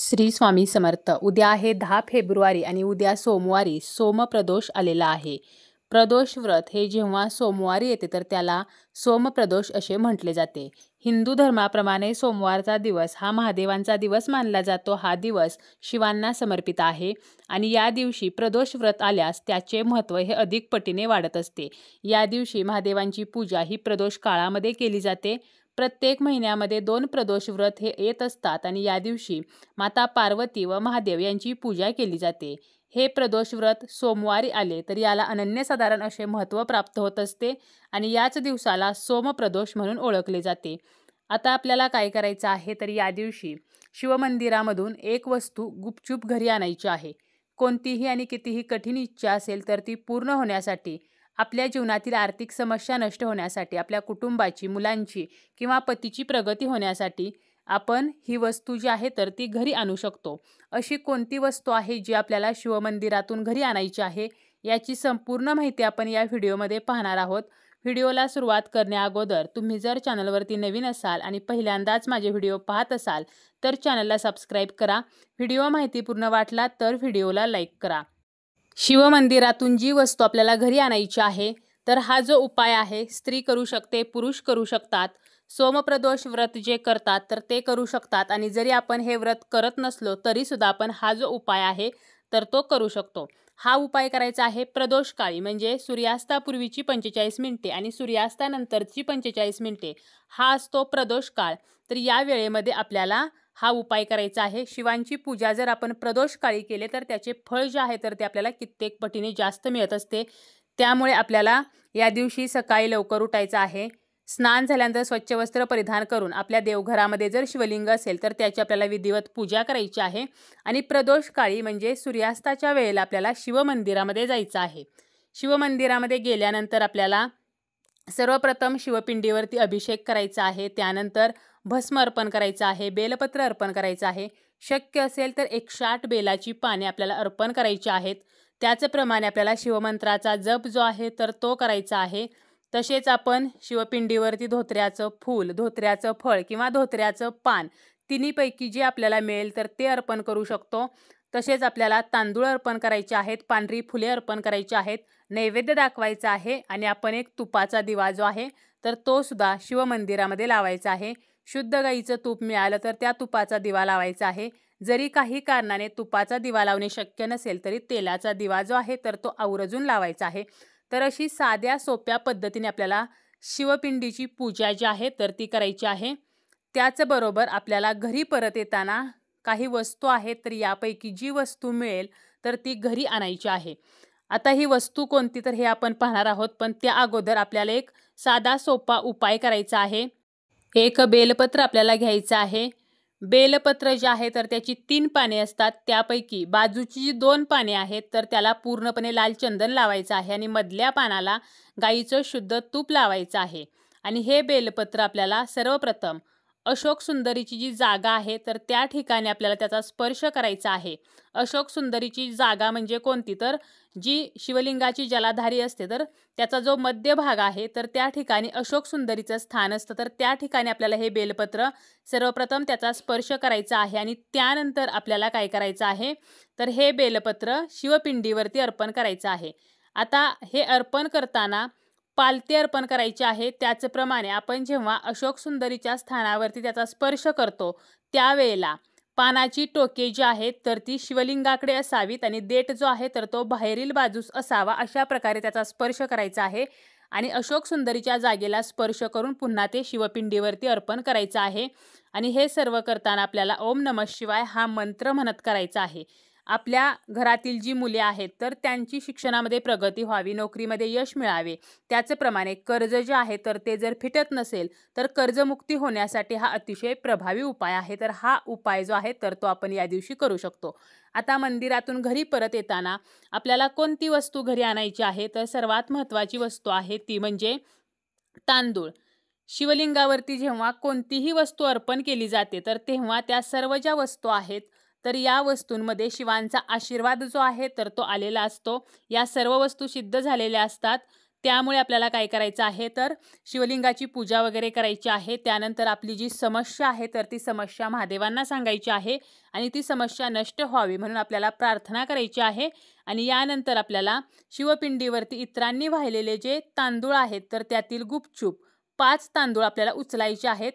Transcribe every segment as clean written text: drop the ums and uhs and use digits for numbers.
श्री स्वामी समर्थ. उद्या आहे 10 फेब्रुवारी आणि उद्या सोमवारी सोमप्रदोष आलेला आहे. प्रदोष व्रत हे जेव्हा सोमवारी येते तर त्याला सोमप्रदोष असे म्हटले जाते. हिंदू धर्माप्रमाणे सोमवारचा दिवस हा महादेवांचा दिवस मानला जातो. हा दिवस शिवांना समर्पित आहे आणि या दिवशी प्रदोष व्रत आल्यास त्याचे महत्त्व हे अधिक पटीने वाढत असते. या दिवशी महादेवांची पूजा ही प्रदोष काळामध्ये केली जाते. प्रत्येक महिन्यामध्ये 2 प्रदोष व्रत हे येत असतात आणि या दिवशी माता पार्वती व महादेव यांची पूजा केली जाते. हे प्रदोष व्रत सोमवारी आले तर याला अनन्यसाधारण असे महत्त्व प्राप्त होत असते आणि याच दिवसाला सोमप्रदोष म्हणून ओळखले जाते. आता आपल्याला काय करायचं आहे तर या दिवशी शिवमंदिरामधून एक वस्तू गुपचूप घरी आणायची आहे. कोणतीही आणि कितीही कठीण इच्छा असेल तर ती पूर्ण होण्यासाठी, आपल्या जीवनातील आर्थिक समस्या नष्ट होण्यासाठी, आपल्या कुटुंबाची, मुलांची किंवा पतीची प्रगती होण्यासाठी आपण ही वस्तू जी आहे तर ती घरी आणू शकतो. अशी कोणती वस्तू आहे जी आपल्याला शिवमंदिरातून घरी आणायची आहे याची संपूर्ण माहिती आपण या व्हिडिओमध्ये पाहणार आहोत. व्हिडिओला सुरुवात करण्याअगोदर तुम्ही जर चॅनलवरती नवीन असाल आणि पहिल्यांदाच माझे व्हिडिओ पाहत असाल तर चॅनलला सबस्क्राईब करा. व्हिडिओ माहितीपूर्ण वाटला तर व्हिडिओला लाईक करा. शिवमंदिरातून जी वस्तू आपल्याला घरी आणायची आहे तर हा जो उपाय आहे स्त्री करू शकते, पुरुष करू शकतात. सोमप्रदोष व्रत जे करतात तर ते करू शकतात आणि जरी आपण हे व्रत करत नसलो तरी सुद्धा आपण हा जो उपाय आहे तर तो करू शकतो. हा उपाय करायचा आहे प्रदोष काळी, म्हणजे सूर्यास्तापूर्वीची 45 मिनिटे आणि सूर्यास्तानंतरची 45 मिनिटे हा असतो प्रदोष काळ. तर या वेळेमध्ये आपल्याला हा उपाय करायचा आहे. शिवांची पूजा जर आपण प्रदोष काळी केले तर त्याचे फळ जे आहे तर ते आपल्याला कित्येक पटीने जास्त मिळत असते. त्यामुळे आपल्याला या दिवशी सकाळी लवकर उठायचं आहे. स्नान झाल्यानंतर स्वच्छ वस्त्र परिधान करून आपल्या देवघरामध्ये जर शिवलिंग असेल तर त्याची आपल्याला विधिवत पूजा करायची आहे आणि प्रदोष काळी म्हणजे सूर्यास्ताच्या वेळेला आपल्याला शिवमंदिरामध्ये जायचं आहे. शिवमंदिरामध्ये गेल्यानंतर आपल्याला सर्वप्रथम शिवपिंडीवरती अभिषेक करायचा आहे. त्यानंतर भस्म अर्पण करायचं आहे, बेलपत्र अर्पण करायचं आहे. शक्य असेल तर 108 बेलाची पाने आपल्याला अर्पण करायची आहेत. त्याचप्रमाणे आपल्याला शिवमंत्राचा जप जो आहे तर तो करायचा आहे. तसेच आपण शिवपिंडीवरती धोत्र्याचं फूल, धोत्र्याचं फळ किंवा धोत्र्याचं पान तिन्हीपैकी जे आपल्याला मिळेल तर ते अर्पण करू शकतो. तसेच आपल्याला तांदूळ अर्पण करायचे आहेत, पांढरी फुले अर्पण करायची आहेत, नैवेद्य दाखवायचा आहे आणि आपण एक तुपाचा दिवा जो आहे तर तो सुद्धा शिवमंदिरामध्ये लावायचा आहे. शुद्ध गाईचं तूप मिळालं तर त्या तुपाचा दिवा लावायचा आहे. जरी काही कारणाने तुपाचा दिवा लावणे शक्य नसेल तरी तेलाचा दिवा जो आहे तर तो आवर्जून लावायचा आहे. तर अशी साध्या सोप्या पद्धतीने आपल्याला शिवपिंडीची पूजा जी आहे तर ती करायची आहे. त्याचबरोबर आपल्याला घरी परत येताना काही वस्तू आहेत तर यापैकी जी वस्तू मिळेल तर ती घरी आणायची आहे. आता ही वस्तू कोणती तर हे आपण पाहणार आहोत, पण त्या अगोदर आपल्याला एक साधा सोपा उपाय करायचा आहे. एक बेलपत्र आपल्याला घ्यायचं आहे. बेलपत्र जे आहे तर त्याची 3 पाने असतात. त्यापैकी बाजूची जी 2 पाने आहेत तर त्याला पूर्णपणे लाल चंदन लावायचं आहे आणि मधल्या पानाला गाईचं शुद्ध तूप लावायचं आहे. आणि हे बेलपत्र आपल्याला सर्वप्रथम अशोक सुंदरीची जी जागा आहे तर त्या ठिकाणी आपल्याला त्याचा स्पर्श करायचा आहे. अशोक सुंदरीची जागा म्हणजे कोणती तर जी शिवलिंगाची जलाधारी असते तर त्याचा जो मध्यभाग आहे तर त्या ठिकाणी अशोक सुंदरीचं स्थान असतं. तर त्या ठिकाणी आपल्याला हे बेलपत्र सर्वप्रथम त्याचा स्पर्श करायचा आहे आणि त्यानंतर आपल्याला काय करायचं आहे तर हे बेलपत्र शिवपिंडीवरती अर्पण करायचं आहे. आता हे अर्पण करताना पालते अर्पण करायचे आहे. त्याचप्रमाणे आपण जेव्हा अशोक सुंदरीच्या स्थानावरती त्याचा स्पर्श करतो त्यावेळेला पानाची टोके जी आहेत तर ती शिवलिंगाकडे असावीत आणि देठ जो आहे तर तो बाहेरील बाजूस असावा. अशा प्रकारे त्याचा स्पर्श करायचा आहे आणि अशोक सुंदरीच्या जागेला स्पर्श करून पुन्हा ते शिवपिंडीवरती अर्पण करायचं आहे. आणि हे सर्व करताना आपल्याला ओम नमः शिवाय हा मंत्र म्हणत करायचा आहे. आपल्या घरातील जी मुले आहेत तर त्यांची शिक्षणामध्ये प्रगती व्हावी, नोकरीमध्ये यश मिळावे. त्याचप्रमाणे कर्ज जे आहे तर ते जर फिटत नसेल तर कर्जमुक्ती होण्यासाठी हा अतिशय प्रभावी उपाय आहे. तर हा उपाय जो आहे तर तो आपण या दिवशी करू शकतो. आता मंदिरातून घरी परत येताना आपल्याला कोणती वस्तू घरी आणायची आहे तर सर्वात महत्त्वाची वस्तू आहे ती म्हणजे तांदूळ. शिवलिंगावरती जेव्हा कोणतीही वस्तू अर्पण केली जाते तर तेव्हा त्या सर्व ज्या वस्तू आहेत तर या वस्तूंमध्ये शिवांचा आशीर्वाद जो आहे तर तो आलेला असतो. या सर्व वस्तू सिद्ध झालेल्या असतात. त्यामुळे आपल्याला काय करायचं आहे तर शिवलिंगाची पूजा वगैरे करायची आहे. त्यानंतर आपली जी समस्या आहे तर ती समस्या महादेवांना सांगायची आहे आणि ती समस्या नष्ट व्हावी म्हणून आपल्याला प्रार्थना करायची आहे. आणि यानंतर आपल्याला शिवपिंडीवरती इतरांनी वाहिलेले जे तांदूळ आहेत तर त्यातील गुपचूप 5 तांदूळ आपल्याला उचलायचे आहेत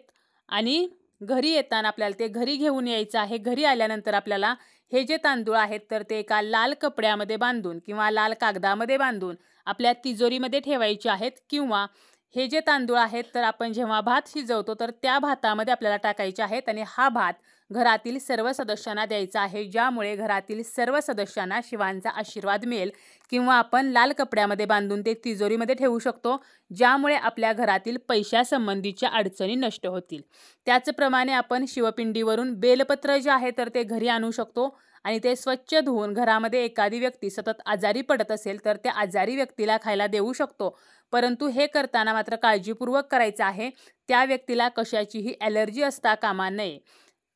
आणि घरी येताना आपल्याला ते घरी घेऊन यायचं आहे. घरी आल्यानंतर आपल्याला हे जे तांदूळ आहेत तर ते एका लाल कपड्यामध्ये बांधून किंवा लाल कागदामध्ये बांधून आपल्या तिजोरीमध्ये ठेवायचे आहेत. किंवा हे जे तांदूळ आहेत तर आपण जेव्हा भात शिजवतो तर त्या भातामध्ये आपल्याला टाकायचे आहेत आणि हा भात घरातील सर्व सदस्यांना द्यायचा आहे, ज्यामुळे घरातील सर्व सदस्यांना शिवांचा आशीर्वाद मिळेल. किंवा आपण लाल कपड्यामध्ये बांधून ते तिजोरीमध्ये ठेवू शकतो, ज्यामुळे आपल्या घरातील पैशासंबंधीच्या अडचणी नष्ट होतील. त्याचप्रमाणे आपण शिवपिंडीवरून बेलपत्र जे आहे तर ते घरी आणू शकतो आणि ते स्वच्छ धुवून घरामध्ये एखादी व्यक्ती सतत आजारी पडत असेल तर त्या आजारी व्यक्तीला खायला देऊ शकतो. परंतु हे करताना मात्र काळजीपूर्वक करायचं आहे. त्या व्यक्तीला कशाचीही ॲलर्जी असता कामा नये.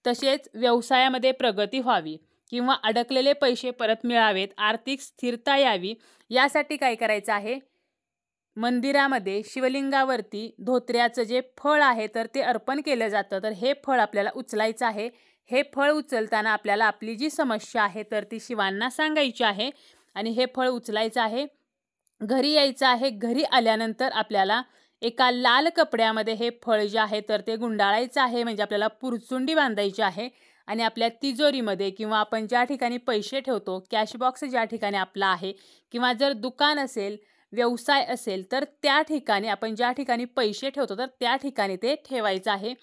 तसेच व्यवसायामध्ये प्रगती व्हावी किंवा अडकलेले पैसे परत मिळावेत, आर्थिक स्थिरता यावी यासाठी काय करायचं आहे, मंदिरामध्ये शिवलिंगावरती धोत्र्याचं जे फळ आहे तर ते अर्पण केलं जातं. तर हे फळ आपल्याला उचलायचं आहे. हे फळ उचलताना आपल्याला आपली जी समस्या आहे तर ती शिवांना सांगायची आहे आणि हे फळ उचलायचं आहे. घरी यायचं आहे. घरी आल्यानंतर आपल्याला एका लाल कपड्यामध्ये हे फळ जे आहे तर ते गुंडाळायचं आहे, म्हणजे आपल्याला पुरचुंडी बांधायची आहे आणि आपल्या तिजोरीमध्ये किंवा आपण ज्या ठिकाणी पैसे ठेवतो, कॅश बॉक्स ज्या ठिकाणी आपला आहे किंवा जर दुकान असेल, व्यवसाय असेल तर त्या ठिकाणी आपण ज्या ठिकाणी पैसे ठेवतो तर त्या ठिकाणी ते ठेवायचं आहे.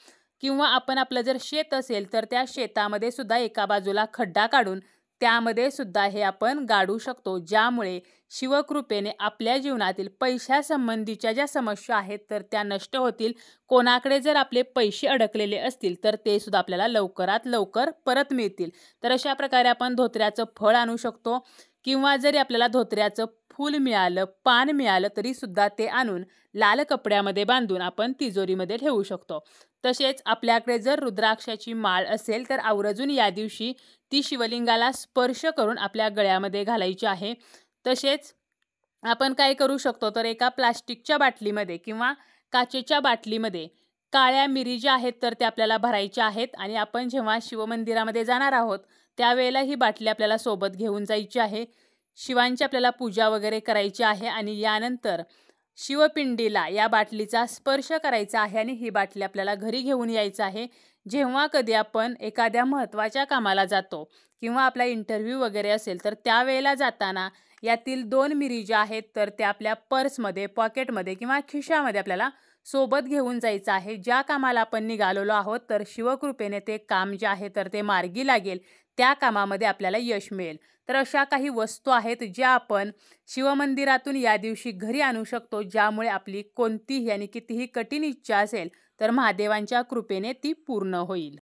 किंवा आपण आपलं जर शेत असेल तर त्या शेतामध्ये सुद्धा एका बाजूला खड्डा काढून त्यामध्ये सुद्धा हे आपण गाडू शकतो, ज्यामुळे शिवकृपेने आपल्या जीवनातील पैशासंबंधीच्या ज्या समस्या आहेत तर त्या नष्ट होतील. कोणाकडे जर आपले पैसे अडकलेले असतील तर ते सुद्धा आपल्याला लवकरात लवकर परत मिळतील. तर अशा प्रकारे आपण धोत्र्याचं फळ आणू शकतो. किंवा जरी आपल्याला धोत्र्याचं फूल मिळालं, पान मिळालं तरी सुद्धा ते आणून लाल कपड्यामध्ये बांधून आपण तिजोरीमध्ये ठेवू शकतो. तसेच आपल्याकडे जर रुद्राक्षाची माळ असेल तर आवर्जून या दिवशी ती शिवलिंगाला स्पर्श करून आपल्या गळ्यामध्ये घालायची आहे. तसेच आपण काय करू शकतो तर एका प्लास्टिकच्या बाटलीमध्ये किंवा काचेच्या बाटलीमध्ये काळ्या मिरी ज्या आहेत तर त्या आपल्याला भरायच्या आहेत आणि आपण जेव्हा शिवमंदिरामध्ये जाणार आहोत त्यावेळेला ही बाटली आपल्याला सोबत घेऊन जायची आहे. शिवांची आपल्याला पूजा वगैरे करायची आहे आणि यानंतर शिवपिंडीला या बाटलीचा स्पर्श करायचा आहे आणि ही बाटली आपल्याला घरी घेऊन यायचं आहे. जेव्हा कधी आपण एखाद्या महत्त्वाच्या कामाला जातो किंवा आपला इंटरव्ह्यू वगैरे असेल तर त्यावेळेला जाताना यातील 2 मिरी ज्या आहेत तर त्या आपल्या पर्समध्ये, पॉकेटमध्ये किंवा खिशामध्ये आपल्याला सोबत घेऊन जायचं आहे. ज्या कामाला आपण निघालेलो आहोत तर शिवकृपेने ते काम जे आहे तर ते मार्गी लागेल, त्या कामामध्ये आपल्याला यश मिळेल. तर अशा काही वस्तू आहेत ज्या आपण शिवमंदिरातून या दिवशी घरी आणू शकतो, ज्यामुळे आपली कोणतीही आणि कितीही कठीण इच्छा असेल तर महादेवांच्या कृपेने ती पूर्ण होईल.